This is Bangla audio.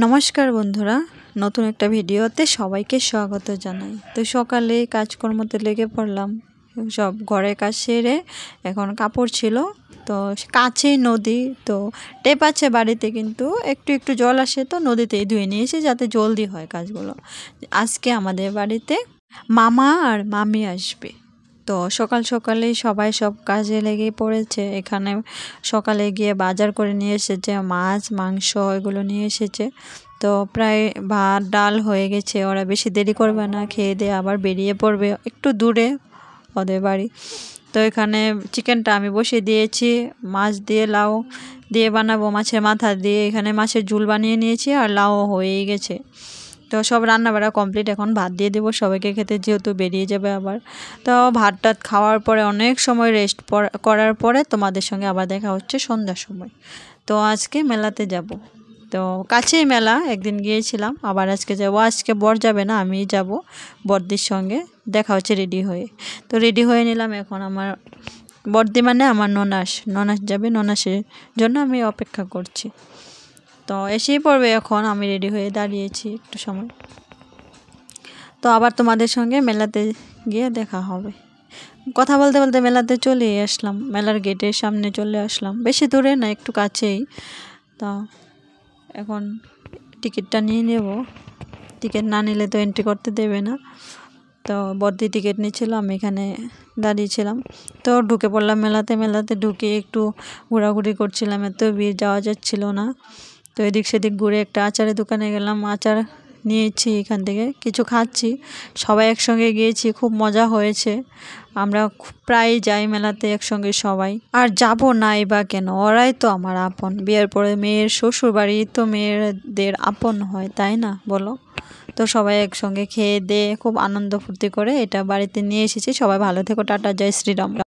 নমস্কার বন্ধুরা, নতুন একটা ভিডিওতে সবাইকে স্বাগত জানাই। তো সকালে কাজকর্মতে লেগে পড়লাম, সব ঘরের কাজ সেরে এখন কাপড় ছিল। তো কাছেই নদী, তো টেপ আছে বাড়িতে, কিন্তু একটু একটু জল আসে, তো নদীতেই ধুয়ে নিয়েছি যাতে জলদি হয় কাজগুলো। আজকে আমাদের বাড়িতে মামা আর মামি আসবে, তো সকাল সকালেই সবাই সব কাজে লেগে পড়েছে। এখানে সকালে গিয়ে বাজার করে নিয়ে এসেছে, মাছ মাংস এগুলো নিয়ে এসেছে। তো প্রায় ভাত ডাল হয়ে গেছে, ওরা বেশি দেরি করবে না, খেয়ে দিয়ে আবার বেরিয়ে পড়বে একটু দূরে ওদের বাড়ি। তো এখানে চিকেনটা আমি বসিয়ে দিয়েছি, মাছ দিয়ে লাউ দিয়ে বানাবো, মাছের মাথা দিয়ে। এখানে মাছের ঝোল বানিয়ে নিয়েছি আর লাউ হয়েই গেছে। তো সব রান্নাবাড়া কমপ্লিট, এখন ভাত দিয়ে দেবো সবাইকে খেতে, যেহেতু বেরিয়ে যাবে আবার। তো ভাত টাত খাওয়ার পরে অনেক সময় রেস্ট করার পরে তোমাদের সঙ্গে আবার দেখা হচ্ছে সন্ধ্যার সময়। তো আজকে মেলাতে যাব, তো কাছেই মেলা, একদিন গিয়েছিলাম, আবার আজকে যাব। আজকে বর যাবে না, আমিই যাব বর্দির সঙ্গে। দেখা হচ্ছে রেডি হয়ে। তো রেডি হয়ে নিলাম। এখন আমার বর্দি মানে আমার ননাস যাবে, ননাসের জন্য আমি অপেক্ষা করছি। তো এসেই পড়বে এখন, আমি রেডি হয়ে দাঁড়িয়েছি একটু সময়। তো আবার তোমাদের সঙ্গে মেলাতে গিয়ে দেখা হবে। কথা বলতে বলতে মেলাতে চলে আসলাম, মেলার গেটের সামনে চলে আসলাম, বেশি দূরে না, একটু কাছেই। তা এখন টিকিটটা নিয়ে নেব, টিকিট না নিলে তো এন্ট্রি করতে দেবে না। তো বর্দি টিকিট নিচ্ছিল, আমি এখানে দাঁড়িয়েছিলাম। তো ঢুকে পড়লাম মেলাতে ঢুকে একটু ঘোরাঘুরি করছিলাম, এত ভিড়, যাওয়া যাচ্ছিল না। তো এদিক সেদিক ঘুরে একটা আচারের দোকানে গেলাম, আচার নিয়েছি, এখান থেকে কিছু খাচ্ছি। সবাই একসঙ্গে গিয়েছি, খুব মজা হয়েছে। আমরা প্রায় যাই মেলাতে একসঙ্গে সবাই, আর যাব নাই বা কেন, ওরাই তো আমার আপন। বিয়ের পরে মেয়ের শ্বশুর বাড়ি তো মেয়েদের আপন হয়, তাই না বলো? তো সবাই একসঙ্গে খেয়ে দিয়ে খুব আনন্দ ফুর্তি করে এটা বাড়িতে নিয়ে এসেছি। সবাই ভালো থেকো, টাটা, জয় শ্রীরাম।